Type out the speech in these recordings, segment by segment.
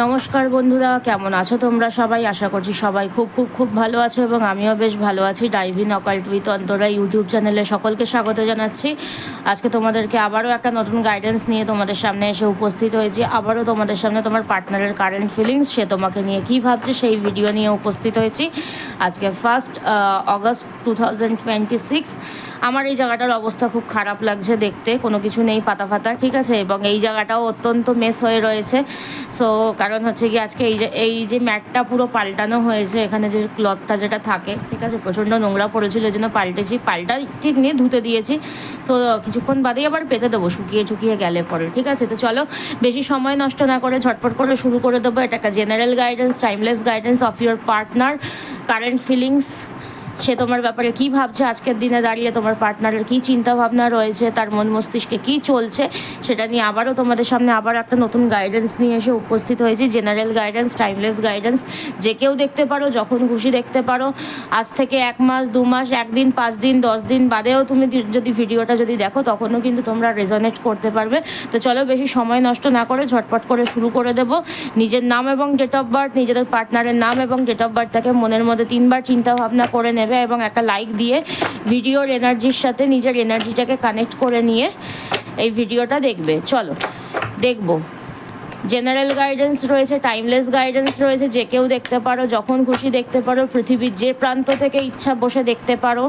নমস্কার বন্ধুরা, কেমন আছো তোমরা সবাই? আশা করছি সবাই খুব খুব খুব ভালো আছো এবং আমিও বেশ ভালো আছি। Dive in occult with Antara YouTube চ্যানেলে সকলকে স্বাগত জানাচ্ছি। আজকে তোমাদেরকে আবারও একটা নতুন গাইডেন্স নিয়ে তোমাদের সামনে এসে উপস্থিত হয়েছি। আবারও তোমাদের সামনে তোমার পার্টনারের কারেন্ট ফিলিংস, সে তোমাকে নিয়ে কী ভাবছে সেই ভিডিও নিয়ে উপস্থিত হয়েছি। আজকে 1 অগস্ট 2026। আমার এই জায়গাটার অবস্থা খুব খারাপ লাগছে দেখতে, কোনো কিছু নেই পাতা ফাতা, ঠিক আছে, এবং এই জায়গাটাও অত্যন্ত মেস হয়ে রয়েছে। সো কারণ হচ্ছে কি, আজকে এই যে ম্যাটটা পুরো পাল্টানো হয়েছে, এখানে যে ক্লথটা যেটা থাকে, ঠিক আছে, প্রচণ্ড নোংরা পড়েছিল, এই জন্য পাল্টা ঠিক নিয়ে ধুতে দিয়েছি। সো কিছুক্ষণ বাদেই আবার পেতে দেবো, শুকিয়ে গেলে পরে, ঠিক আছে। তো চলো বেশি সময় নষ্ট না করে ঝটপট করে শুরু করে দেবো। এটা একটা general guidance, timeless guidance of your partner current feelings. সে তোমার ব্যাপারে কী ভাবছে আজকের দিনে দাঁড়িয়ে, তোমার পার্টনারের কী চিন্তাভাবনা রয়েছে, তার মন মস্তিষ্কে কী চলছে, সেটা নিয়ে আবারও তোমাদের সামনে আবার একটা নতুন গাইডেন্স নিয়ে এসে উপস্থিত হয়েছি। জেনারেল গাইডেন্স, টাইমলেস গাইডেন্স, যে কেউ দেখতে পারো, যখন খুশি দেখতে পারো। আজ থেকে 1 মাস 2 মাস 1 দিন 5 দিন 10 দিন বাদেও তুমি যদি ভিডিওটা দেখো, তখনও কিন্তু তোমরা রেজনেট করতে পারবে। তো চলো বেশি সময় নষ্ট না করে ঝটপট করে শুরু করে দেবো। নিজের নাম এবং ডেট অফ বার্থ, নিজেদের পার্টনারের নাম এবং ডেট অফ বার্থটাকে মনের মধ্যে 3 বার চিন্তা ভাবনা করে নেবে এবং একটা লাইক দিয়ে ভিডিওর এনার্জির সাথে নিজের এনার্জিটাকে কানেক্ট করে নিয়ে এই ভিডিওটা দেখবে। চলো দেখবো। জেনারেল গাইডেন্স রয়েছে, টাইমলেস গাইডেন্স রয়েছে, যে কেউ দেখতে পারো, যখন খুশি দেখতে পারো, পৃথিবীর যে প্রান্ত থেকে ইচ্ছা বসে দেখতে পারো,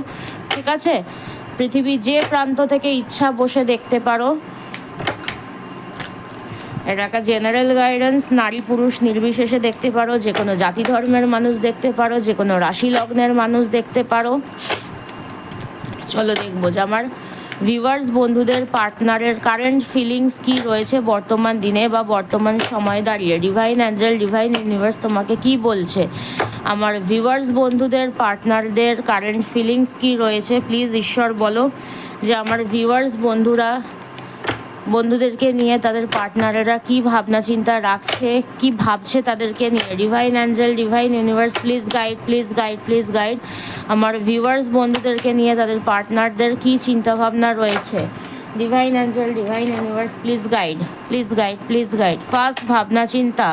ঠিক আছে, পৃথিবীর যে প্রান্ত থেকে ইচ্ছা বসে দেখতে পারো। এটা একটা জেনারেল গাইডেন্স, নারী পুরুষ নির্বিশেষে দেখতে পারো, যে কোনো জাতি ধর্মের মানুষ দেখতে পারো, যে কোনো রাশি লগ্নের মানুষ দেখতে পারো। চলো দেখবো যে আমার ভিউয়ার্স বন্ধুদের পার্টনারের কারেন্ট ফিলিংস কি রয়েছে বর্তমান দিনে বা বর্তমান সময় দাঁড়িয়ে। ডিভাইন অ্যাঞ্জেল, ডিভাইন ইউনিভার্স তোমাকে কি বলছে? আমার ভিউয়ার্স বন্ধুদের পার্টনারদের কারেন্ট ফিলিংস কি রয়েছে, প্লিজ ঈশ্বর বলো যে আমার ভিউয়ার্স বন্ধুদেরকে নিয়ে তাদের পার্টনারেরা কি ভাবনা চিন্তা রাখছে, কি ভাবছে তাদেরকে নিয়ে। Divine Angel, divine universe, please guide, please guide, please guide. আমার ভিউয়ার্স বন্ধুদেরকে নিয়ে তাদের পার্টনারদের কি চিন্তাভাবনা রয়েছে। Divine Angel, divine universe, please guide, please guide, please guide. First ভাবনা চিন্তা,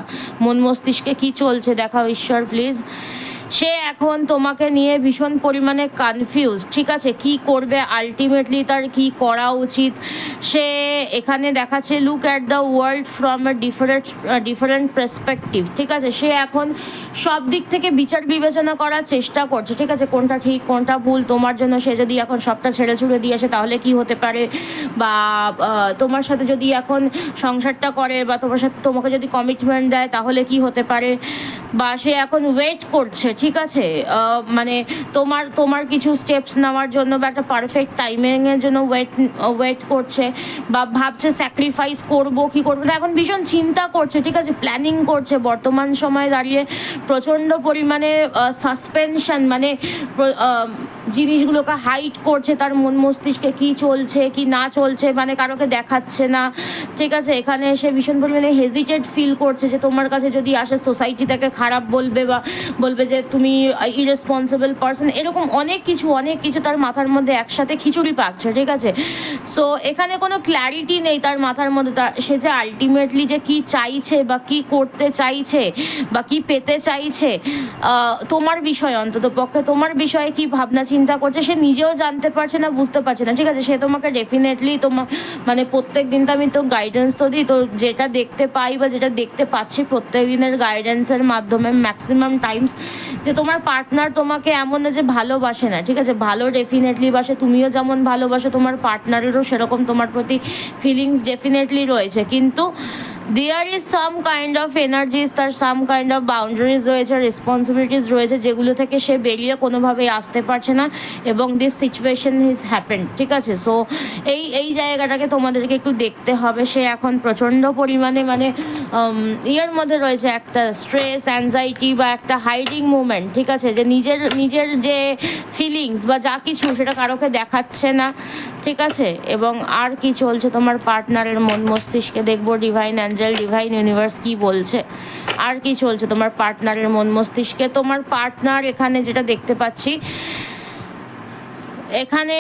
মন মস্তিষ্কে কি চলছে দেখাও ঈশ্বর প্লিজ। সে এখন তোমাকে নিয়ে ভীষণ পরিমাণে কনফিউজ, ঠিক আছে, কি করবে, আলটিমেটলি তার কি করা উচিত। সে এখানে দেখাচ্ছে look at the world from a different perspective, ঠিক আছে। সে এখন সব দিক থেকে বিচার বিবেচনা করার চেষ্টা করছে, ঠিক আছে, কোনটা ঠিক কোনটা ভুল তোমার জন্য। সে যদি এখন সবটা ছেড়ে ছুড়ে দিয়ে আসে তাহলে কি হতে পারে, বা তোমার সাথে যদি এখন সংসারটা করে বা তোমাকে যদি কমিটমেন্ট দেয় তাহলে কি হতে পারে, বা সে এখন ওয়েট করছে, ঠিক আছে, মানে তোমার কিছু স্টেপস নেওয়ার জন্য বা একটা পারফেক্ট টাইমিংয়ের জন্য ওয়েট করছে, বা ভাবছে স্যাক্রিফাইস করবো কি করবো না, এখন ভীষণ চিন্তা করছে, ঠিক আছে, প্ল্যানিং করছে। বর্তমান সময়ে দাঁড়িয়ে প্রচণ্ড পরিমাণে সাসপেনশন, মানে জিনিসগুলোকে হাইড করছে, তার মন মস্তিষ্কে কি চলছে কি না চলছে, মানে কারোকে দেখাচ্ছে না, ঠিক আছে। এখানে এসে ভীষণ পরিমাণে হেজিটেট ফিল করছে যে তোমার কাছে যদি আসে সোসাইটি তাকে খারাপ বলবে বা বলবে যে তুমি ইরেসপন্সিবল পারসন, এরকম অনেক কিছু তার মাথার মধ্যে একসাথে খিচুড়ি পাকছে, ঠিক আছে। সো এখানে কোনো ক্ল্যারিটি নেই তার মাথার মধ্যে, সে যে আলটিমেটলি যে কি চাইছে বা কি করতে চাইছে বা কি পেতে চাইছে তোমার বিষয়ে, অন্তত পক্ষে তোমার বিষয়ে কি ভাবনা চিন্তা করছে সে নিজেও জানতে পারছে না, বুঝতে পারছে না, ঠিক আছে। সে তোমাকে ডেফিনেটলি মানে প্রত্যেক দিন তো আমি তো গাইডেন্স তো দিই, তো যেটা দেখতে পাই বা যেটা দেখতে পাচ্ছি প্রত্যেক দিনের গাইডেন্সের মাধ্যমে ম্যাক্সিমাম টাইমস, যে তোমার পার্টনার তোমাকে এমন না যে ভালোবাসে না, ঠিক আছে, ভালো ডেফিনেটলি বাসে, তুমিও যেমন ভালোবাসো তোমার পার্টনারেরও সেরকম তোমার প্রতি ফিলিংস ডেফিনেটলি রয়েছে, কিন্তু there is some kind of energies, তার সাম কাইন্ড অফ বাউন্ডারিজ রয়েছে, রেসপন্সিবিলিটিস রয়েছে, যেগুলো থেকে সে বেরিয়ে কোনোভাবেই আসতে পারছে না, এবং দিস সিচুয়েশন ইজ হ্যাপেন্ড, ঠিক আছে। সো এই জায়গাটাকে তোমাদেরকে একটু দেখতে হবে। সে এখন প্রচণ্ড পরিমাণে মানে ইয়ের মধ্যে রয়েছে, একটা স্ট্রেস, অ্যাংজাইটি বা একটা হাইডিং মুভমেন্ট, ঠিক আছে, যে নিজের যে ফিলিংস বা যা কিছু সেটা কারোকে দেখাচ্ছে না, ঠিক আছে। এবং আর কি চলছে তোমার পার্টনারের মন মস্তিষ্কে দেখবো। ডিভাইন অ্যাঞ্জেল, ডিভাইন ইউনিভার্স কি বলছে, আর কি চলছে তোমার পার্টনারের মন মস্তিষ্কে। তোমার পার্টনার এখানে যেটা দেখতে পাচ্ছি, এখানে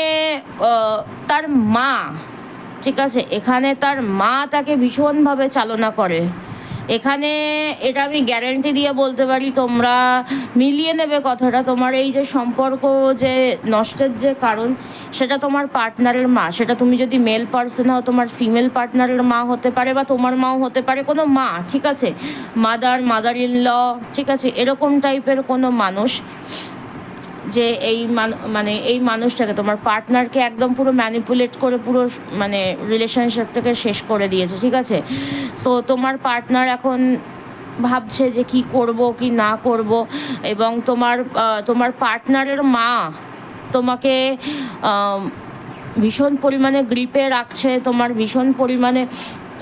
তার মা, ঠিক আছে, এখানে তার মা তাকে ভীষণভাবে চালনা করে, এখানে এটা আমি গ্যারান্টি দিয়ে বলতে পারি, তোমরা মিলিয়ে নেবে কথাটা। তোমার এই যে সম্পর্ক যে নষ্টের যে কারণ, সেটা তোমার পার্টনারের মা। সেটা তুমি যদি মেল পার্সন হও, তোমার ফিমেল পার্টনারের মা হতে পারে, বা তোমার মাও হতে পারে, কোনো মা, ঠিক আছে, মাদার ইন ল, ঠিক আছে, এরকম টাইপের কোনো মানুষ, যে এই মানে এই মানুষটাকে, তোমার পার্টনারকে একদম পুরো ম্যানিপুলেট করে পুরো মানে রিলেশনশিপটাকে শেষ করে দিয়েছে, ঠিক আছে। সো তোমার পার্টনার এখন ভাবছে যে কি করব কি না করব, এবং তোমার পার্টনারের মা তোমাকে ভীষণ পরিমাণে গ্রিপে রাখছে, তোমার ভীষণ পরিমাণে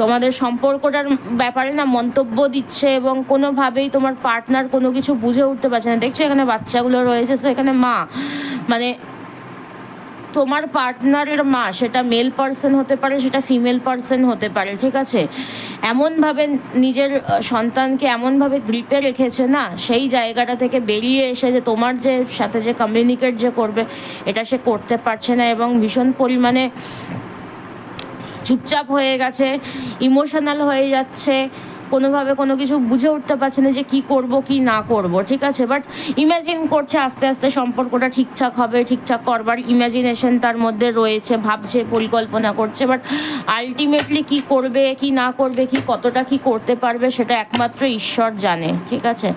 তোমাদের সম্পর্কটার ব্যাপারে না মন্তব্য দিচ্ছে, এবং কোনোভাবেই তোমার পার্টনার কোনো কিছু বুঝে উঠতে পারছে না। দেখছো এখানে বাচ্চাগুলো রয়েছে, সো এখানে মা মানে তোমার পার্টনারের মা, সেটা মেল পার্সন হতে পারে, সেটা ফিমেল পার্সন হতে পারে, ঠিক আছে, এমনভাবে নিজের সন্তানকে এমনভাবে গ্রিপে রেখেছে না, সেই জায়গাটা থেকে বেরিয়ে এসে যে তোমার যে সাথে যে কমিউনিকেট যে করবে, এটা সে করতে পারছে না, এবং ভীষণ পরিমাণে চুপচাপ হয়ে গেছে, ইমোশনাল হয়ে যাচ্ছে, কোনোভাবে কোনো কিছু বুঝে উঠতে পারছে না যে কি করব কি না করব, ঠিক আছে। বাট ইমাজিন করছে আস্তে আস্তে সম্পর্কটা ঠিকঠাক হবে, ঠিকঠাক করবার ইমাজিনেশন তার মধ্যে রয়েছে, ভাবছে, পরিকল্পনা করছে, বাট আলটিমেটলি কি করবে কি না করবে, কি কতটা কি করতে পারবে, সেটা একমাত্র ঈশ্বর জানে, ঠিক আছে।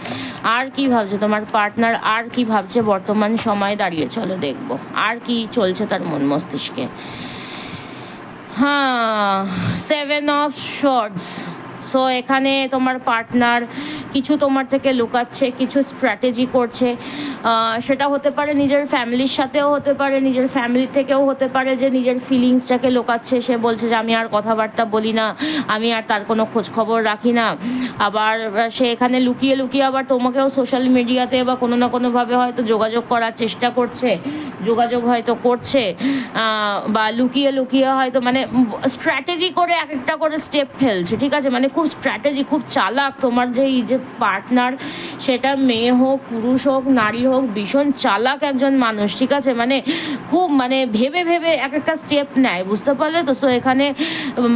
আর কি ভাবছে তোমার পার্টনার, আর কি ভাবছে বর্তমান সময় দাঁড়িয়ে, চলো দেখবো আর কি চলছে তার মন মস্তিষ্কে। হ্যাঁ, 7 অফ শর্টস। সো এখানে তোমার পার্টনার কিছু তোমার থেকে লুকাচ্ছে, কিছু স্ট্র্যাটেজি করছে, সেটা হতে পারে নিজের ফ্যামিলির সাথেও হতে পারে, নিজের ফ্যামিলি থেকেও হতে পারে, যে নিজের ফিলিংসটাকে লুকাচ্ছে, সে বলছে যে আমি আর কথাবার্তা বলি না, আমি আর তার কোনো খোঁজ খবর রাখি না। আবার সে এখানে লুকিয়ে লুকিয়ে আবার তোমাকেও সোশ্যাল মিডিয়াতে বা কোনো না কোনোভাবে হয়তো যোগাযোগ করার চেষ্টা করছে, যোগাযোগ হয়তো করছে, বা লুকিয়ে লুকিয়ে হয়তো মানে স্ট্র্যাটেজি করে এক একটা করে স্টেপ ফেলছে, ঠিক আছে, মানে খুব স্ট্র্যাটেজি, খুব চালাক তোমার যে এই যে পার্টনার, সেটা মেয়ে হোক পুরুষ হোক নারী হোক, ভীষণ চালাক একজন মানুষ, ঠিক আছে, মানে খুব মানে ভেবে ভেবে এক একটা স্টেপ নেয়, বুঝতে পারলে তো। সো এখানে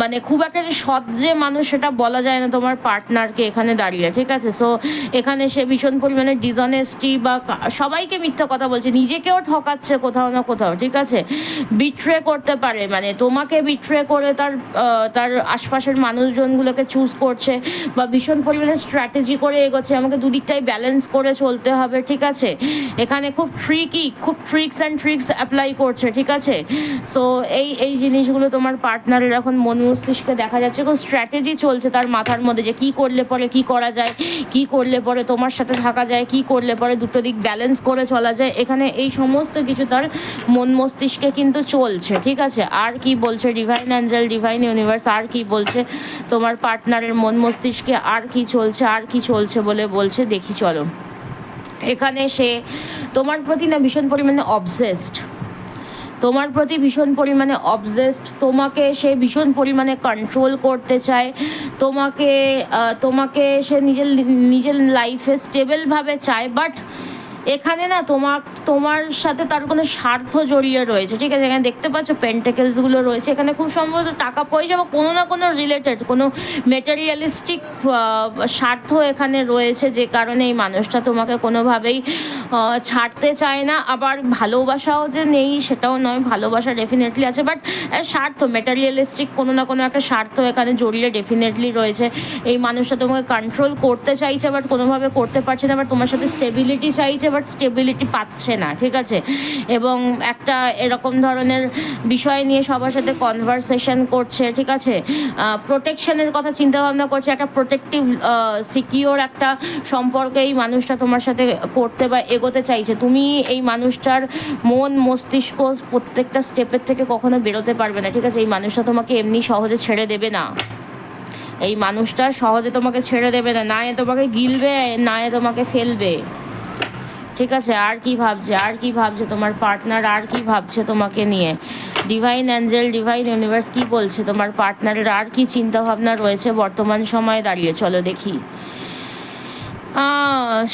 মানে খুব একটা যে সৎ যে মানুষ, সেটা বলা যায় না তোমার পার্টনারকে এখানে দাঁড়িয়ে, ঠিক আছে। সো এখানে সে ভীষণ পরিমাণে ডিসঅনেস্টি বা সবাইকে মিথ্যা কথা বলছে, নিজেকেও ঠকাচ্ছে কোথাও না কোথাও, ঠিক আছে, বিট্রে করতে পারে, মানে তোমাকে বিট্রে করে তার আশপাশের মানুষজনগুলোকে চুজ করছে, বা ভীষণ পরিমাণে স্ট্র্যাটেজি করে এগোচ্ছে, আমাকে দুদিকটাই ব্যালেন্স করে চলতে হবে, ঠিক আছে। এখানে খুব ট্রিক্স অ্যান্ড ট্রিক্স অ্যাপ্লাই করছে, ঠিক আছে। সো এই জিনিসগুলো তোমার পার্টনারের এখন মন মস্তিষ্কে দেখা যাচ্ছে, খুব স্ট্র্যাটেজি চলছে তার মাথার মধ্যে, যে কী করলে পরে কী করা যায়, কী করলে পরে তোমার সাথে থাকা যায়, কী করলে পরে দুটো দিক ব্যালেন্স করে চলা যায়, এখানে এই সমস্ত কিছু তার মন মস্তিষ্কে কিন্তু চলছে, ঠিক আছে। আর কি বলছে ডিভাইন অ্যাঞ্জেল, ডিভাইন ইউনিভার্স, আর কি বলছে তোমার পার্টনারের মন মস্তিষ্কে, আর কি চলছে বলে বলছে, দেখি চলো। এখানে সে তোমার প্রতি না ভীষণ পরিমাণে অবসেসড, তোমাকে সে ভীষণ পরিমাণে কন্ট্রোল করতে চায়, তোমাকে সে নিজের লাইফে স্টেবলভাবে চায়, বাট এখানে না তোমার সাথে তার কোনো স্বার্থ জড়িয়ে রয়েছে, ঠিক আছে। এখানে দেখতে পাচ্ছ পেন্টাকেলসগুলো রয়েছে, এখানে খুব সম্ভবত টাকা পয়সা বা কোনো না কোনো রিলেটেড কোনো মেটেরিয়ালিস্টিক স্বার্থ এখানে রয়েছে, যে কারণে এই মানুষটা তোমাকে কোনোভাবেই ছাড়তে চায় না। আবার ভালোবাসাও যে নেই সেটাও নয়, ভালোবাসা ডেফিনেটলি আছে, বাট স্বার্থ, মেটেরিয়ালিস্টিক কোনো না কোনো একটা স্বার্থ এখানে জড়িয়ে ডেফিনেটলি রয়েছে। এই মানুষটা তোমাকে কন্ট্রোল করতে চাইছে, বাট কোনোভাবে করতে পারছে না, বাট তোমার সাথে স্টেবিলিটি চাইছে, বাট স্টেবিলিটি পাচ্ছে না, ঠিক আছে। এবং একটা এরকম ধরনের বিষয় নিয়ে সবার সাথে কনভারসেশন করছে, ঠিক আছে, প্রোটেকশনের কথা চিন্তা ভাবনা করছে, একটা প্রোটেক্টিভ সিকিওর একটা সম্পর্কে এই মানুষটা তোমার সাথে করতে বা এগোতে চাইছে। তুমি এই মানুষটার মন মস্তিষ্ক প্রত্যেকটা স্টেপের থেকে কখনো বেরোতে পারবে না, ঠিক আছে। এই মানুষটা তোমাকে এমনি সহজে ছেড়ে দেবে না, এই মানুষটা সহজে তোমাকে ছেড়ে দেবে না, না এ তোমাকে গিলবে, না এ তোমাকে ফেলবে, ঠিক আছে। আর কি ভাবছে তোমার পার্টনার, আর কি ভাবছে তোমাকে নিয়ে, ডিভাইন অ্যাঞ্জেল, ডিভাইন ইউনিভার্স কি বলছে তোমার পার্টনারের, আর কি চিন্তা ভাবনা রয়েছে বর্তমান সময়ে দাঁড়িয়ে, চলো দেখি।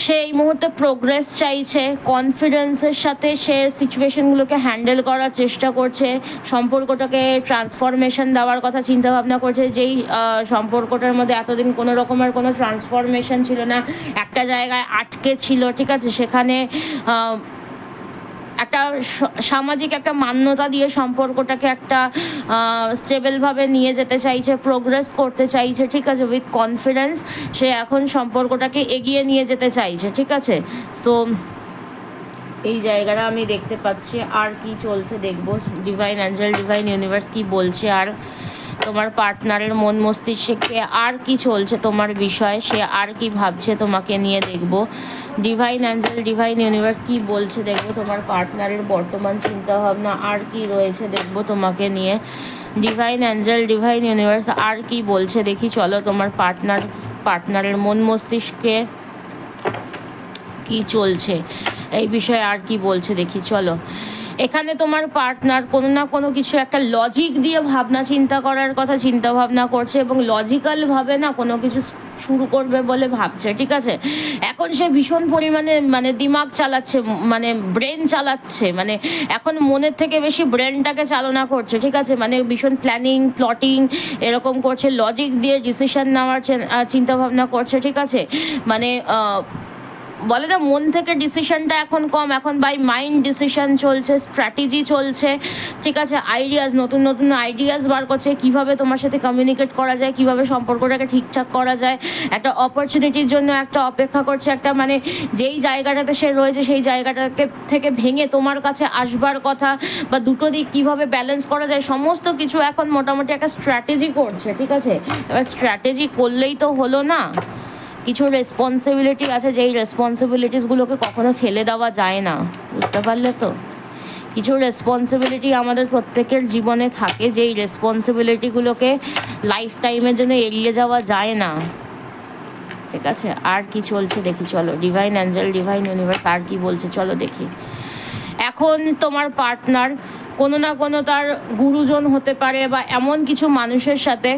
সে এই মুহূর্তে প্রোগ্রেস চাইছে, কনফিডেন্সের সাথে সে সিচুয়েশনগুলোকে হ্যান্ডেল করার চেষ্টা করছে, সম্পর্কটাকে ট্রান্সফরমেশন দেওয়ার কথা চিন্তা ভাবনা করছে। যেই সম্পর্কটার মধ্যে এতদিন কোনো রকমের কোনো ট্রান্সফরমেশন ছিল না, একটা জায়গায় আটকে ছিল, ঠিক আছে, সেখানে একটা সামাজিক একটা মান্যতা দিয়ে সম্পর্কটাকে একটা স্টেবলভাবে নিয়ে যেতে চাইছে, প্রোগ্রেস করতে চাইছে, ঠিক আছে, উইথ কনফিডেন্স সে এখন সম্পর্কটাকে এগিয়ে নিয়ে যেতে চাইছে, ঠিক আছে। সো এই জায়গাটা আমি দেখতে পাচ্ছি। আর কি চলছে দেখবো, ডিভাইন অ্যাঞ্জেল, ডিভাইন ইউনিভার্স কি বলছে, আর তোমার পার্টনারের মন মস্তিষ্কে আর কি চলছে তোমার বিষয়, সে আর কি ভাবছে তোমাকে নিয়ে দেখবো। ডিভাইন অ্যাঞ্জেল, ডিভাইন ইউনিভার্স কি বলছে দেখবো, তোমার পার্টনারের বর্তমান চিন্তাভাবনা আর কি রয়েছে দেখবো তোমাকে নিয়ে। ডিভাইন অ্যাঞ্জেল, ডিভাইন ইউনিভার্স আর কি বলছে দেখি, চলো তোমার পার্টনারের মন মস্তিষ্কে কি চলছে এই বিষয়ে আর কি বলছে দেখি, চলো। এখানে তোমার পার্টনার কোনো না কোনো কিছু একটা লজিক দিয়ে ভাবনা চিন্তা করার কথা চিন্তা ভাবনা করছে, এবং লজিক্যালভাবে না কোনো কিছু শুরু করবে বলে ভাবছে, ঠিক আছে। এখন সে ভীষণ পরিমাণে মানে দিমাগ চালাচ্ছে, মানে ব্রেন চালাচ্ছে, মানে এখন মনের থেকে বেশি ব্রেনটাকে চালনা করছে, ঠিক আছে, মানে ভীষণ প্ল্যানিং প্লটিং এরকম করছে, লজিক দিয়ে ডিসিশন নেওয়ার চিন্তা ভাবনা করছে, ঠিক আছে। মানে বলে না, মন থেকে ডিসিশনটা এখন কম, এখন বাই মাইন্ড ডিসিশন চলছে, স্ট্র্যাটেজি চলছে, ঠিক আছে, আইডিয়াস, নতুন নতুন আইডিয়াস বার করছে, কিভাবে তোমার সাথে কমিউনিকেট করা যায়, কিভাবে সম্পর্কটাকে ঠিকঠাক করা যায়, একটা অপরচুনিটির জন্য একটা অপেক্ষা করছে, একটা মানে যেই জায়গাটাতে সে রয়েছে সেই জায়গাটাকে থেকে ভেঙে তোমার কাছে আসবার কথা, বা দুটো দিক কিভাবে ব্যালেন্স করা যায়, সমস্ত কিছু এখন মোটামুটি একটা স্ট্র্যাটেজি করছে, ঠিক আছে। এবার স্ট্র্যাটেজি করলেই তো হলো না, কিছু রেসপন্সিবিলিটি আছে, যেই রেসপন্সিবিলিটিসগুলোকে কখনো ফেলে দেওয়া যায় না, বুঝতে পারলে তো। কিছু রেসপন্সিবিলিটি আমাদের প্রত্যেকের জীবনে থাকে, যেই রেসপন্সিবিলিটিগুলোকে লাইফ টাইমের জন্য এড়িয়ে যাওয়া যায় না, ঠিক আছে। আর কি চলছে দেখি, চলো। ডিভাইন অ্যাঞ্জেল, ডিভাইন ইউনিভার্স আর কি বলছে চলো দেখি। এখন তোমার পার্টনার কোনো না কোনো তার গুরুজন হতে পারে, বা এমন কিছু মানুষের সাথে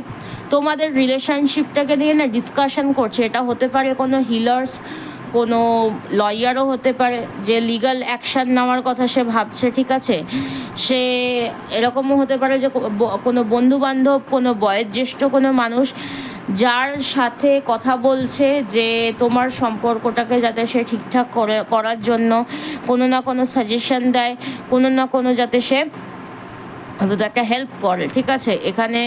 তোমাদের রিলেশনশিপটাকে নিয়ে না ডিসকাশন করছে। এটা হতে পারে কোনো হিলার্স, কোনো লয়ারও হতে পারে, যে লিগ্যাল অ্যাকশান নেওয়ার কথা সে ভাবছে, ঠিক আছে। সে এরকমও হতে পারে যে কোনো বন্ধুবান্ধব, কোনো বয়োজ্যেষ্ঠ কোনো মানুষ যার সাথে কথা বলছে যে তোমার সম্পর্কটাকে যাতে সে ঠিকঠাক করার জন্য কোনো না কোনো সাজেশন দেয়, কোনো না কোনো যাতে সে অন্তত একটা হেল্প করে, ঠিক আছে। এখানে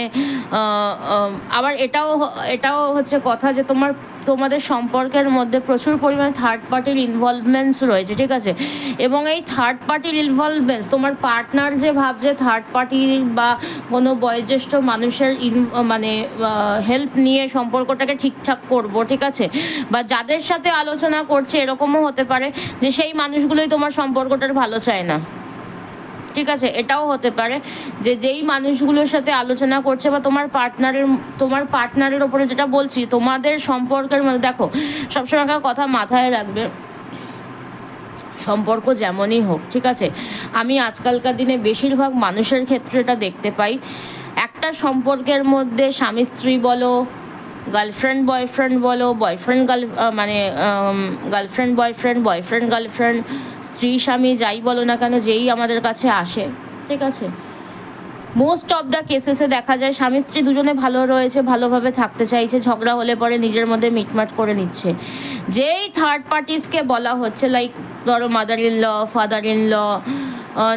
আবার এটাও হচ্ছে কথা যে তোমাদের সম্পর্কের মধ্যে প্রচুর পরিমাণে থার্ড পার্টির ইনভলভমেন্টস রয়েছে, ঠিক আছে। এবং এই থার্ড পার্টির ইনভলভমেন্টস তোমার পার্টনার যে ভাবছে থার্ড পার্টি বা কোনো বয়োজ্যেষ্ঠ মানুষের মানে হেল্প নিয়ে সম্পর্কটাকে ঠিকঠাক করব, ঠিক আছে, বা যাদের সাথে আলোচনা করছে এরকমও হতে পারে যে সেই মানুষগুলোই তোমার সম্পর্কটার ভালো চায় না, ঠিক আছে। এটাও হতে পারে যে যেই মানুষগুলোর সাথে আলোচনা করছে বা তোমার পার্টনারের ওপরে যেটা বলছি তোমাদের সম্পর্কের মধ্যে, দেখো সবসময় একটা কথা মাথায় রাখবে, সম্পর্ক যেমনই হোক, ঠিক আছে, আমি আজকালকার দিনে বেশিরভাগ মানুষের ক্ষেত্রে এটা দেখতে পাই, একটা সম্পর্কের মধ্যে স্বামী স্ত্রী বলো, গার্লফ্রেন্ড বয়ফ্রেন্ড বলো, গার্লফ্রেন্ড বয়ফ্রেন্ড, বয়ফ্রেন্ড গার্লফ্রেন্ড, স্ত্রী স্বামী যাই বলো না কেন, যেই আমাদের কাছে আসে, ঠিক আছে, মোস্ট অফ দ্য কেসেসে দেখা যায় স্বামী স্ত্রী দুজনে ভালো রয়েছে, ভালোভাবে থাকতে চাইছে, ঝগড়া হলে পরে নিজের মধ্যে মিটমাট করে নিচ্ছে। যেই থার্ড পার্টিসকে বলা হচ্ছে, লাইক ধরো mother in law, father in law,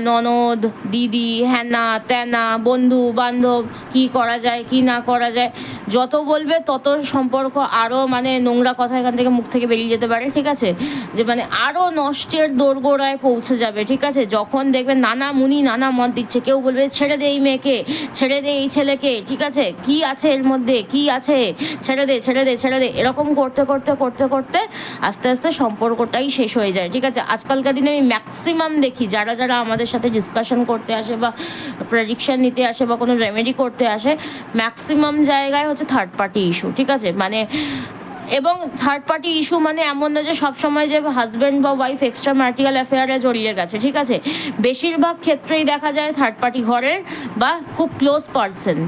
ননদ, দিদি, হ্যানা ত্যানা, বন্ধু বান্ধব, কি করা যায় কি না করা যায়, যত বলবে তত সম্পর্ক আরও মানে নোংরা কথা এখান থেকে মুখ থেকে বেরিয়ে যেতে পারে, ঠিক আছে, যে মানে আরও নষ্টের দোরগোড়ায় পৌঁছে যাবে, ঠিক আছে। যখন দেখবে নানা মুনি নানা মত দিচ্ছে, কেউ বলবে ছেড়ে দে এই মেয়েকে, ছেড়ে দে এই ছেলেকে, ঠিক আছে, কি আছে এর মধ্যে, কি আছে, ছেড়ে দে ছেড়ে দে ছেড়ে দে, এরকম করতে করতে করতে করতে আস্তে আস্তে সম্পর্কটাই শেষ হয়ে যায়, ঠিক আছে। আজকালকার দিনে আমি ম্যাক্সিমাম দেখি যারা আমাদের সাথে ডিসকাশন করতে আসে বা প্রেডিকশন নিতে আসে বা কোনো রেমেডি করতে আসে, ম্যাক্সিমাম জায়গায় হচ্ছে থার্ড পার্টি ইস্যু, ঠিক আছে। মানে এবং থার্ড পার্টি ইস্যু মানে এমন না যে সবসময় যে হাজব্যান্ড বা ওয়াইফ এক্সট্রা ম্যারিটাল অ্যাফেয়ারে জড়িয়ে গেছে, ঠিক আছে, বেশিরভাগ ক্ষেত্রেই দেখা যায় থার্ড পার্টি ঘরের বা খুব ক্লোজ পার্সন,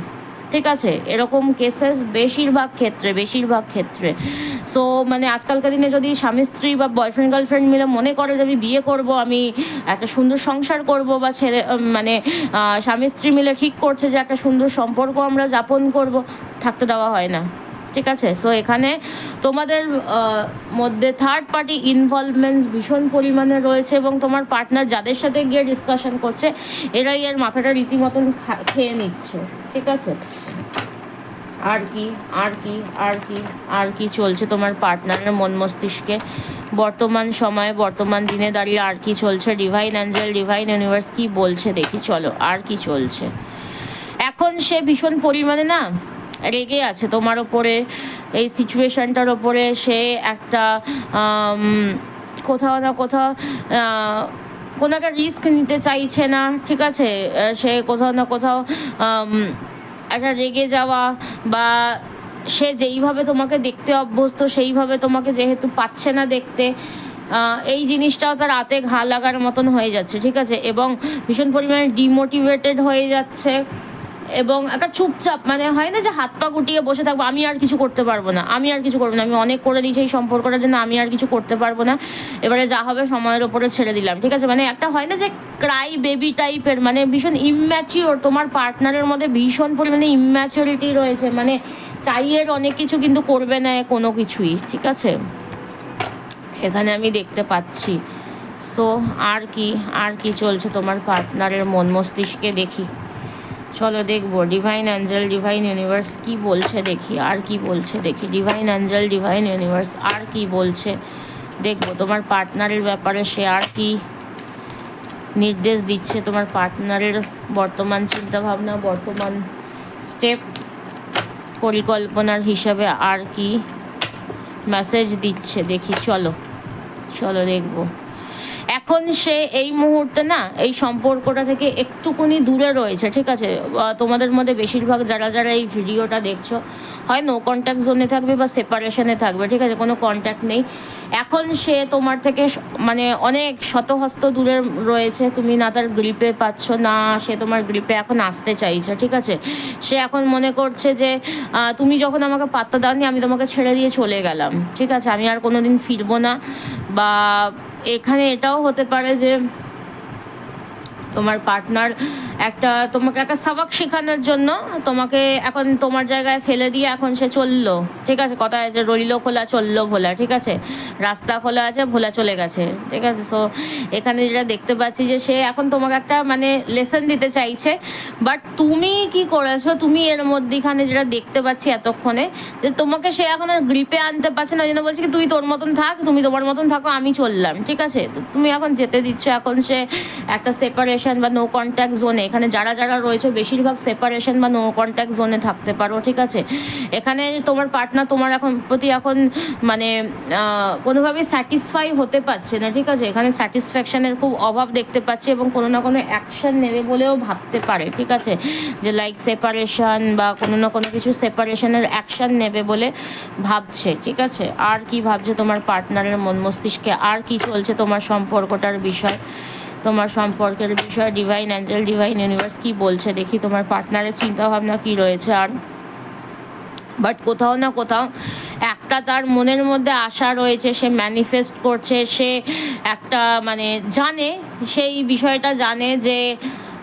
ঠিক আছে, এরকম কেসেস বেশিরভাগ ক্ষেত্রে। সো মানে আজকালকার দিনে যদি স্বামী স্ত্রী বা বয়ফ্রেন্ড গার্লফ্রেন্ড মিলে মনে করে যে আমি বিয়ে করব, আমি একটা সুন্দর সংসার করব, বা ছেলে মানে স্বামী স্ত্রী মিলে ঠিক করছে যে একটা সুন্দর সম্পর্ক আমরা যাপন করব, থাকতে দেওয়া হয় না, ঠিক আছে। সো এখানে তোমাদের মধ্যে থার্ড পার্টি ইনভলভমেন্টস ভীষণ পরিমাণে রয়েছে, এবং তোমার পার্টনার যাদের সাথে গিয়ে ডিসকাশন করছে এরাই এর মাথাটা রীতিমতন খেয়ে নিচ্ছে, ঠিক আছে। আর কি চলছে তোমার পার্টনারের মন মস্তিষ্কে বর্তমান সময়ে, বর্তমান দিনে দাঁড়িয়ে আর কি চলছে? ডিভাইন অ্যাঞ্জেল, ডিভাইন ইউনিভার্স কি বলছে দেখি, চলো আর কি চলছে। এখন সে ভীষণ পরিমাণে না রেগে আছে তোমার ওপরে, এই সিচুয়েশানটার ওপরে। সে একটা কোথাও না কোথাও কোনো একটা রিস্ক নিতে চাইছে না, ঠিক আছে। সে কোথাও না কোথাও একটা রেগে যাওয়া, বা সে যেইভাবে তোমাকে দেখতে অভ্যস্ত সেইভাবে তোমাকে যেহেতু পাচ্ছে না দেখতে, এই জিনিসটাও তার রাতে ঘা লাগার মতন হয়ে যাচ্ছে, ঠিক আছে। এবং ভীষণ পরিমাণে ডিমোটিভেটেড হয়ে যাচ্ছে, এবং একটা চুপচাপ মানে হয় না যে হাত পা গুটিয়ে বসে থাকবো, আমি আর কিছু করতে পারবো না, আমি অনেক করে নিয়েছি এই সম্পর্কটার জন্য, আমি আর কিছু করতে পারবো না, এবারে যা হবে সময়ের ওপরে ছেড়ে দিলাম, ঠিক আছে। মানে একটা হয় না যে ক্রাই বেবি টাইপের, মানে ভীষণ ইম্যাচিওর, তোমার পার্টনারের মধ্যে ভীষণ পরিমাণে ইম্যাচিওরিটি রয়েছে, মানে চাইয়ের অনেক কিছু কিন্তু করবে না কোনো কিছুই, ঠিক আছে, এখানে আমি দেখতে পাচ্ছি। সো আর কি চলছে তোমার পার্টনারের মন মস্তিষ্কে দেখি, চলো দেখবো। ডিভাইন অ্যাঞ্জেল, ডিভাইন ইউনিভার্স কি বলছে দেখি, আর কি বলছে দেখি। ডিভাইন অ্যাঞ্জেল, ডিভাইন ইউনিভার্স আর কি বলছে দেখবো তোমার পার্টনারের ব্যাপারে। সে আর কি নির্দেশ দিচ্ছে তোমার পার্টনারের বর্তমান চিন্তাভাবনা, বর্তমান স্টেপ, পরিকল্পনার হিসাবে আর কি মেসেজ দিচ্ছে দেখি, চলো দেখবো। এখন সে এই মুহূর্তে না এই সম্পর্কটা থেকে একটুকুনি দূরে রয়েছে, ঠিক আছে। তোমাদের মধ্যে বেশিরভাগ যারা এই ভিডিওটা দেখছো হয় নো কন্ট্যাক্ট জোনে থাকবে বা সেপারেশনে থাকবে, ঠিক আছে, কোনো কন্ট্যাক্ট নেই। এখন সে তোমার থেকে মানে অনেক শতহস্ত দূরে রয়েছে, তুমি না তার গ্রিপে পাচ্ছ, না সে তোমার গ্রিপে এখন আসতে চাইছে, ঠিক আছে। সে এখন মনে করছে যে তুমি যখন আমাকে পাত্তা দাওনি, আমি তোমাকে ছেড়ে দিয়ে চলে গেলাম, ঠিক আছে, আমি আর কোনো দিন ফিরবো না। বা এখানে এটাও হতে পারে যে তোমার পার্টনার তোমাকে একটা সবক শেখানোর জন্য তোমাকে এখন তোমার জায়গায় ফেলে দিয়ে এখন সে চললো, ঠিক আছে। কথা আছে রইল খোলা চললো ভোলা, ঠিক আছে, রাস্তা খোলা আছে ভোলা চলে গেছে, ঠিক আছে। সো এখানে যেটা দেখতে পাচ্ছি যে সে এখন তোমাকে একটা মানে লেসন দিতে চাইছে, বাট তুমি কি করেছো, তুমি এর মধ্যেখানে যেটা দেখতে পাচ্ছি এতক্ষণে যে তোমাকে সে এখন আর গ্রিপে আনতে পারছে না, ওই জন্য বলছে কি তুই তোর মতন থাক, তুমি তোমার মতন থাকো, আমি চললাম, ঠিক আছে। তো তুমি এখন যেতে দিচ্ছ, এখন সে একটা সেপারেশন বা নো কন্ট্যাক্ট জোনে, এখানে যারা রয়েছে বেশিরভাগ সেপারেশন বা নো কন্ট্যাক্ট জোনে থাকতে পারো, ঠিক আছে। এখানে তোমার পার্টনার তোমার প্রতি এখন মানে কোনোভাবেই স্যাটিসফাই হতে পারছে না, ঠিক আছে। এখানে স্যাটিসফ্যাকশনের খুব অভাব দেখতে পাচ্ছি, এবং কোনো না কোনো অ্যাকশন নেবে বলেও ভাবতে পারে, ঠিক আছে, যে লাইক সেপারেশন বা কোনো না কোনো কিছু সেপারেশনের অ্যাকশন নেবে বলে ভাবছে, ঠিক আছে। আর কি ভাবছে তোমার পার্টনারের মন মস্তিষ্কে, আর কি চলছে তোমার সম্পর্কটার বিষয়, তোমার সম্পর্কের বিষয়ে ডিভাইন অ্যাঞ্জেল, ডিভাইন ইউনিভার্স কি বলছে দেখি, তোমার পার্টনারের চিন্তাভাবনা কি রয়েছে। আর বাট কোথাও না কোথাও একটা তার মনের মধ্যে আশা রয়েছে, সে ম্যানিফেস্ট করছে, সে একটা মানে জানে, সেই বিষয়টা জানে যে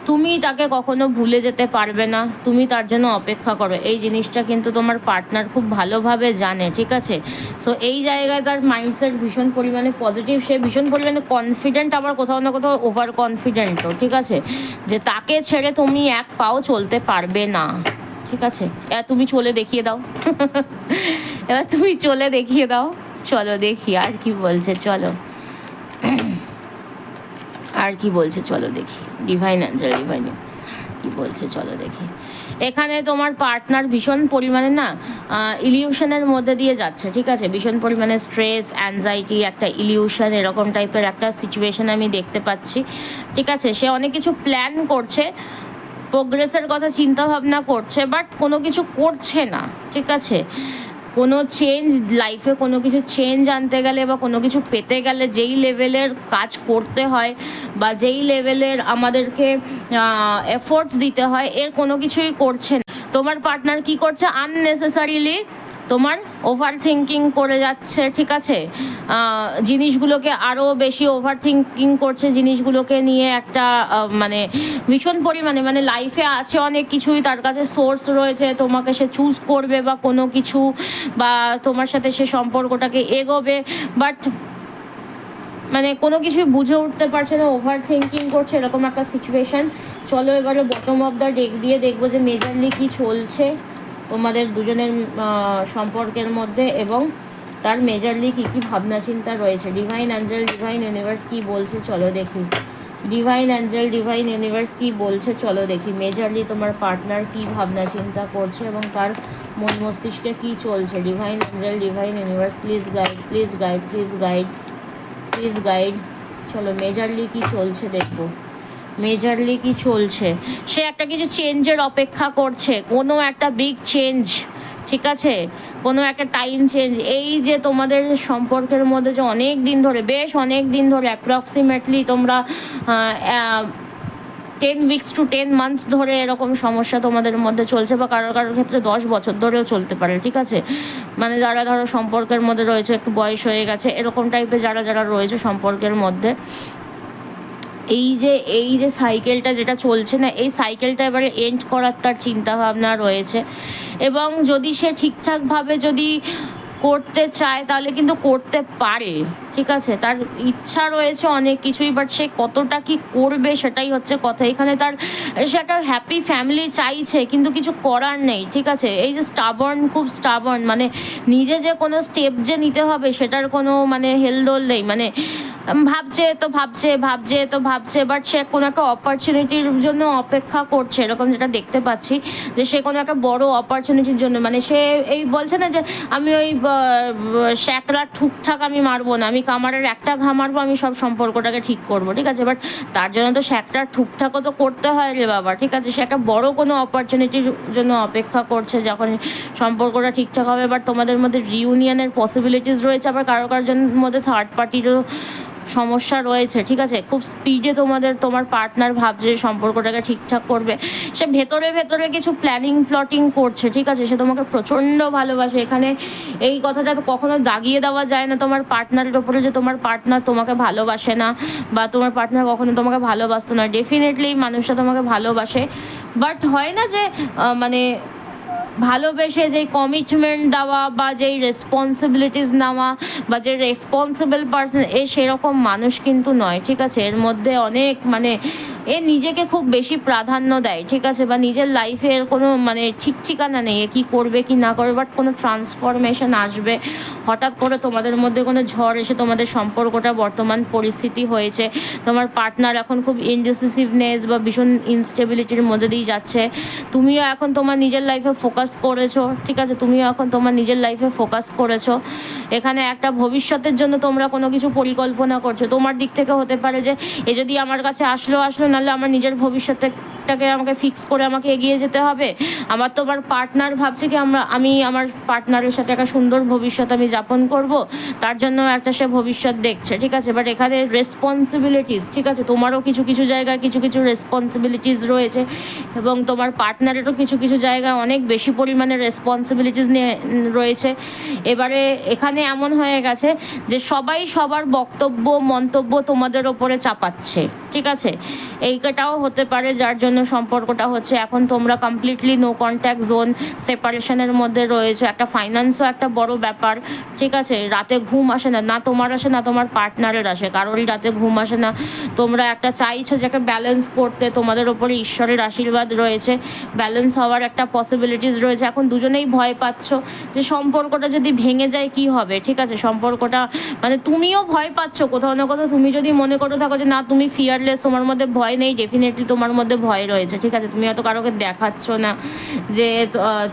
তুমি তাকে কখনো ভুলে যেতে পারবে না, তুমি তার জন্য অপেক্ষা করো, এই জিনিসটা কিন্তু তোমার পার্টনার খুব ভালোভাবে জানে, ঠিক আছে। সো এই জায়গায় তার মাইন্ডসেট ভীষণ পরিমাণে পজিটিভ, সে ভীষণ পরিমাণে কনফিডেন্ট, আবার কোথাও না কোথাও ওভার কনফিডেন্টও, ঠিক আছে, যে তাকে ছেড়ে তুমি এক পাও চলতে পারবে না, ঠিক আছে। এবার তুমি চলে দেখিয়ে দাও এবার তুমি চলে দেখিয়ে দাও, চলো দেখি আর কি বলছে, চলো আর কি বলছে, চলো দেখি। ডিভাইন অ্যাঞ্জেল, ডিভাইন কি বলছে, চলো দেখি। এখানে তোমার পার্টনার ভীষণ পরিমাণে না ইলিউশনের মধ্যে দিয়ে যাচ্ছে, ঠিক আছে, ভীষণ পরিমাণে স্ট্রেস, অ্যাংজাইটি, একটা ইলিউশন, এরকম টাইপের একটা সিচুয়েশন আমি দেখতে পাচ্ছি, ঠিক আছে। সে অনেক কিছু প্ল্যান করছে, প্রোগ্রেসের কথা চিন্তা ভাবনা করছে, বাট কোনো কিছু করছে না, ঠিক আছে। কোনো চেঞ্জ লাইফে, কোনো কিছু চেঞ্জ আনতে গেলে বা কোনো কিছু পেতে গেলে যেই লেভেলের কাজ করতে হয় বা যেই লেভেলের আমাদেরকে এফোর্টস দিতে হয়, এর কোনো কিছুই করছে না। তোমার পার্টনার কি করছে, আননেসেসারিলি তোমার ওভার থিঙ্কিং করে যাচ্ছে, ঠিক আছে, জিনিসগুলোকে আরও বেশি ওভার থিঙ্কিং করছে, জিনিসগুলোকে নিয়ে একটা মানে ভীষণ পরিমাণে মানে লাইফে আছে অনেক কিছুই, তার কাছে সোর্স রয়েছে, তোমাকে সে চুজ করবে বা কোনো কিছু, বা তোমার সাথে সে সম্পর্কটাকে এগোবে, বাট মানে কোনো কিছুই বুঝে উঠতে পারছে না, ওভার থিঙ্কিং করছে, এরকম একটা সিচুয়েশান। চলো এবারে বটম অফ দ্য ডেক দিয়ে দেখবো যে মেজরলি কী চলছে তোমাদের দুজনের সম্পর্কের মধ্যে, এবং তার মেজরলি কী কী ভাবনা চিন্তা রয়েছে। ডিভাইন অ্যাঞ্জেল, ডিভাইন ইউনিভার্স কী বলছে চলো দেখি। ডিভাইন অ্যাঞ্জেল, ডিভাইন ইউনিভার্স কী বলছে চলো দেখি। মেজরলি তোমার পার্টনার কী ভাবনা চিন্তা করছে এবং তার মন মস্তিষ্কে কী চলছে। Divine Angel, divine universe, please guide, please guide, please guide, please guide. চলো মেজরলি কী চলছে দেখবো, মেজরলি কি চলছে। সে একটা কিছু চেঞ্জের অপেক্ষা করছে, কোনো একটা বিগ চেঞ্জ, ঠিক আছে, কোনো একটা টাইম চেঞ্জ। এই যে তোমাদের সম্পর্কের মধ্যে যে অনেক দিন ধরে, বেশ অনেক দিন ধরে, অ্যাপ্রক্সিমেটলি তোমরা 10 weeks to 10 months ধরে এরকম সমস্যা তোমাদের মধ্যে চলছে, বা কারোর কারোর ক্ষেত্রে 10 বছর ধরেও চলতে পারে, ঠিক আছে। মানে যারা ধরো সম্পর্কের মধ্যে রয়েছে, একটু বয়স হয়ে গেছে, এরকম টাইপের যারা যারা রয়েছে সম্পর্কের মধ্যে, এই যে সাইকেলটা যেটা চলছে না, এই সাইকেলটা এবারে এন্ড করার তার চিন্তাভাবনা রয়েছে। এবং যদি সে ঠিকঠাকভাবে যদি করতে চায় তাহলে কিন্তু করতে পারে, ঠিক আছে, তার ইচ্ছা রয়েছে অনেক কিছুই, বাট সে কতটা কি করবে সেটাই হচ্ছে কথা। এখানে তার সে একটা হ্যাপি ফ্যামিলি চাইছে, কিন্তু কিছু করার নেই, ঠিক আছে। এই যে স্টাবর্ন, খুব স্টাবর্ন, মানে নিজে যে কোনো স্টেপ যে নিতে হবে সেটার কোনো মানে হেলদোল নেই, মানে ভাবছে তো ভাবছে, ভাবছে তো ভাবছে, বাট সে কোনো একটা অপরচুনিটির জন্য অপেক্ষা করছে, এরকম যেটা দেখতে পাচ্ছি, যে সে কোনো একটা বড় অপরচুনিটির জন্য, মানে সে এই বলছে না যে আমি ওই শ্যাকরা ঠুকঠাক আমি মারবো না, আমি কামারের একটা ঘা মারবো, আমি সব সম্পর্কটাকে ঠিক করবো, ঠিক আছে, বাট তার জন্য তো শ্যাকরা ঠুকঠাকও তো করতে হয় রে বাবা, ঠিক আছে। সে একটা বড় কোনো অপরচুনিটির জন্য অপেক্ষা করছে, যখন সম্পর্কটা ঠিকঠাক হবে। বাট তোমাদের মধ্যে রিউনিয়নের পসিবিলিটিস রয়েছে, আবার কারো কারোর মধ্যে থার্ড পার্টিরও সমস্যা রয়েছে, ঠিক আছে। খুব স্পিডে তোমার পার্টনার ভাবছে সম্পর্কটাকে ঠিকঠাক করবে, সে ভেতরে ভেতরে কিছু প্ল্যাটিং করছে, ঠিক আছে। সে তোমাকে প্রচণ্ড ভালোবাসে। এখানে এই কথাটা তো কখনো দাগিয়ে দেওয়া যায় না তোমার পার্টনারের ওপরে যে তোমার পার্টনার তোমাকে ভালোবাসে না, বা তোমার পার্টনার কখনো তোমাকে ভালোবাসতো না। ডেফিনেটলি মানুষটা তোমাকে ভালোবাসে, বাট হয় না যে মানে ভালোবেসে যেই কমিটমেন্ট দেওয়া বা যেই রেসপন্সিবিলিটিস নেওয়া বা যে রেসপন্সিবল পার্সন, সেরকম মানুষ কিন্তু নয়, ঠিক আছে। এর মধ্যে অনেক মানে নিজেকে খুব বেশি প্রাধান্য দেয়, ঠিক আছে, বা নিজের লাইফের কোনো মানে ঠিক ঠিকানা নেই, কী করবে কি না করবে, বাট কোনো ট্রান্সফরমেশন আসবে হঠাৎ করে, তোমাদের মধ্যে কোনো ঝড় এসে তোমাদের সম্পর্কটা বর্তমান পরিস্থিতি হয়েছে, তোমার পার্টনার এখন খুব ইনডিসিসিভনেস বা ভীষণ ইনস্টেবিলিটির মধ্যে দিয়ে যাচ্ছে, তুমিও এখন তোমার নিজের লাইফে ফোকাস করেছো, ঠিক আছে, তুমিও এখন তোমার নিজের লাইফে ফোকাস করেছো। এখানে একটা ভবিষ্যতের জন্য তোমরা কোনো কিছু পরিকল্পনা করছো, তোমার দিক থেকে হতে পারে যে এ যদি আমার কাছে আসলো, নাহলে আমার নিজের ভবিষ্যৎটাকে আমাকে ফিক্স করে আমাকে এগিয়ে যেতে হবে। আমার তো আবার পার্টনার ভাবছে কি আমি আমার পার্টনারের সাথে একটা সুন্দর ভবিষ্যৎ আমি যাপন করব, তার জন্য একটা সে ভবিষ্যৎ দেখছে, ঠিক আছে। বাট এখানে রেসপন্সিবিলিটিস, ঠিক আছে, তোমারও কিছু কিছু জায়গায় কিছু কিছু রেসপন্সিবিলিটিস রয়েছে, এবং তোমার পার্টনারেরও কিছু কিছু জায়গায় অনেক বেশি পরিমাণে রেসপন্সিবিলিটিস নিয়ে রয়েছে। এবারে এখানে এমন হয়ে গেছে যে সবাই সবার বক্তব্য মন্তব্য তোমাদের ওপরে চাপাচ্ছে, ঠিক আছে। এইটাও হতে পারে যার জন্য সম্পর্কটা হচ্ছে এখন তোমরা কমপ্লিটলি নো কন্ট্যাক্ট জোন, সেপারেশনের মধ্যে রয়েছে। একটা ফাইন্যান্সও একটা বড় ব্যাপার, ঠিক আছে। রাতে ঘুম আসে না, না তোমার আসে না তোমার পার্টনারের আসে, কারোরই রাতে ঘুম আসে না। তোমরা একটা চাইছো যে একটা ব্যালেন্স করতে, তোমাদের ওপরে ঈশ্বরের আশীর্বাদ রয়েছে, ব্যালেন্স হওয়ার একটা পসিবিলিটিস রয়েছে। এখন দুজনেই ভয় পাচ্ছ যে সম্পর্কটা যদি ভেঙে যায় কি হবে, ঠিক আছে। সম্পর্কটা মানে তুমিও ভয় পাচ্ছ কোথাও না কোথাও। তুমি যদি মনে করে থাকো যে না তুমি ফিয়ারলেস, তোমার মধ্যে ভয় নেই, ডেফিনেটলি তোমার মধ্যে ভয় রয়েছে, ঠিক আছে। তুমি হয়তো কারোকে দেখাচ্ছ না যে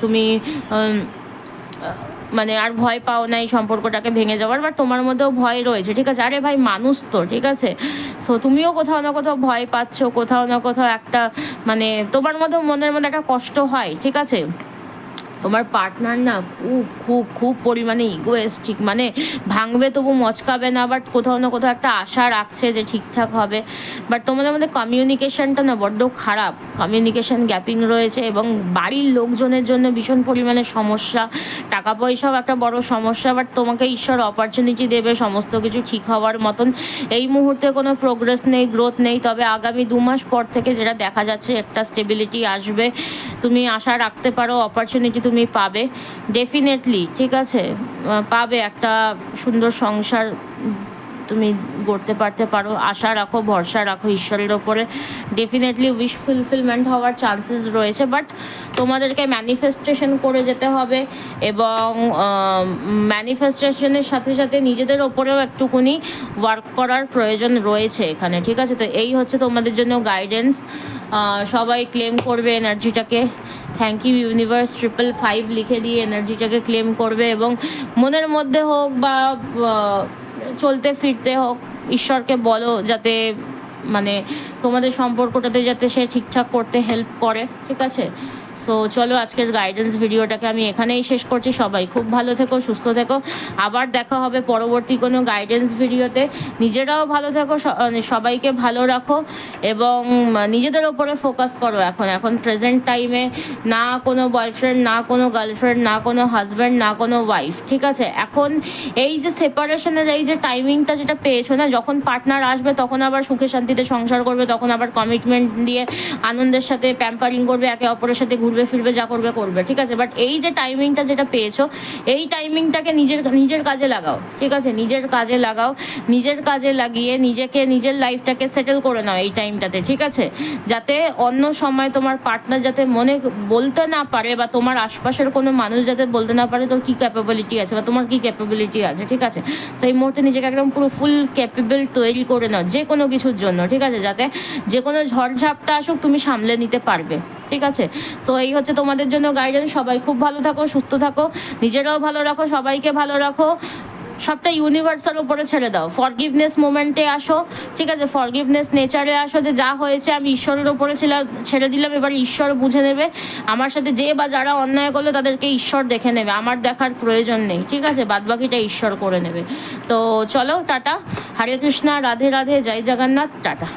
তুমি মানে আর ভয় পাও না এই সম্পর্কটাকে ভেঙে যাওয়ার, বাট তোমার মধ্যেও ভয় রয়েছে, ঠিক আছে। আরে ভাই মানুষ তো, ঠিক আছে। সো তুমিও কোথাও না কোথাও ভয় পাচ্ছ, কোথাও না কোথাও একটা মানে তোমার মধ্যে মনের মধ্যে একটা কষ্ট হয়, ঠিক আছে। তোমার পার্টনার না খুব খুব খুব পরিমাণে ইগোয়েস্টিক, মানে ভাঙবে তবু মচকাবে না, বাট কোথাও না কোথাও একটা আশা রাখছে যে ঠিকঠাক হবে। বাট তোমাদের মধ্যে কমিউনিকেশনটা না বড্ড খারাপ, কমিউনিকেশন গ্যাপিং রয়েছে এবং বাড়ির লোকজনের জন্য ভীষণ পরিমাণে সমস্যা, টাকা পয়সাও একটা বড় সমস্যা। বাট তোমাকে ঈশ্বর অপরচুনিটি দেবে সমস্ত কিছু ঠিক হওয়ার মতন। এই মুহূর্তে কোনো প্রোগ্রেস নেই, গ্রোথ নেই, তবে আগামী 2 মাস পর থেকে যেটা দেখা যাচ্ছে একটা স্টেবিলিটি আসবে। তুমি আশা রাখতে পারো, অপরচুনিটি তুমি পাবে ডেফিনেটলি, ঠিক আছে? পাবে একটা সুন্দর সংসার তুমি গড়তে পারো। আশা রাখো, ভরসা রাখো ঈশ্বরের ওপরে, ডেফিনেটলি উইশ ফুলফিলমেন্ট হওয়ার চান্সেস রয়েছে। বাট তোমাদেরকে ম্যানিফেস্টেশন করে যেতে হবে এবং ম্যানিফেস্টেশনের সাথে সাথে নিজেদের ওপরেও একটুকুনি ওয়ার্ক করার প্রয়োজন রয়েছে এখানে, ঠিক আছে? তো এই হচ্ছে তোমাদের জন্য গাইডেন্স। সবাই ক্লেম করবে এনার্জিটাকে। থ্যাংক ইউ ইউনিভার্স, 555 লিখে দিয়ে এনার্জিটাকে ক্লেম করবে এবং মনের মধ্যে হোক বা চলতে ফিরতে হোক ঈশ্বরকে বলো যাতে মানে তোমাদের সম্পর্কটাতে যাতে সে ঠিকঠাক করতে হেল্প করে, ঠিক আছে? সো চলো আজকের গাইডেন্স ভিডিওটাকে আমি এখানেই শেষ করছি। সবাই খুব ভালো থেকো, সুস্থ থেকো, আবার দেখা হবে পরবর্তী কোনো গাইডেন্স ভিডিওতে। নিজেরাও ভালো থেকো, সবাইকে ভালো রাখো এবং নিজেদের ওপরে ফোকাস করো। এখন প্রেজেন্ট টাইমে না কোনো বয়ফ্রেন্ড, না কোনো গার্লফ্রেন্ড, না কোনো হাজব্যান্ড, না কোনো ওয়াইফ, ঠিক আছে? এখন এই যে সেপারেশনের এই যে টাইমিংটা যেটা পেয়েছো না, যখন পার্টনার আসবে তখন আবার সুখে শান্তিতে সংসার করবে, তখন আবার কমিটমেন্ট দিয়ে আনন্দের সাথে প্যাম্পারিং করবে, একে অপরের সাথে ঘুরবে ফিরবে, যা করবে, ঠিক আছে? বাট এই যে টাইমিংটা যেটা পেয়েছো, এই টাইমিংটাকে নিজের কাজে লাগাও, ঠিক আছে? নিজের কাজে লাগাও, নিজের কাজে লাগিয়ে নিজের লাইফটাকে সেটেল করে নাও এই টাইমটাতে, ঠিক আছে? যাতে অন্য সময় তোমার পার্টনার যাতে মনে বলতে না পারে বা তোমার আশপাশের কোনো মানুষ যাতে বলতে না পারে তোর কী ক্যাপাবিলিটি আছে বা তোমার কী ক্যাপাবিলিটি আছে, ঠিক আছে? তো এই মুহূর্তে নিজেকে একদম পুরো ফুল ক্যাপেবল তৈরি করে নাও যে কোনো কিছুর জন্য, ঠিক আছে? যাতে যে কোনো ঝড়ঝাপটা আসুক তুমি সামলে নিতে পারবে, ঠিক আছে? সো এই হচ্ছে তোমাদের জন্য গাইডেন্স। সবাই খুব ভালো থাকো, সুস্থ থাকো, নিজেরাও ভালো রাখো, সবাইকে ভালো রাখো, সবটা ইউনিভার্সাল উপরে ছেড়ে দাও। ফরগিভনেস মোমেন্টে আসো, ঠিক আছে? ফরগিভনেস নেচারে আসো, যে যা হয়েছে আমি ঈশ্বরের ওপরে ছেড়ে দিলাম, এবার ঈশ্বর বুঝে নেবে। আমার সাথে যে বা যারা অন্যায় করলো তাদেরকে ঈশ্বর দেখে নেবে, আমার দেখার প্রয়োজন নেই, ঠিক আছে? বাদবাকিটা ঈশ্বর করে নেবে। তো চলো, টাটা, হরে কৃষ্ণা, রাধে রাধে, জয় জগন্নাথ, টাটা।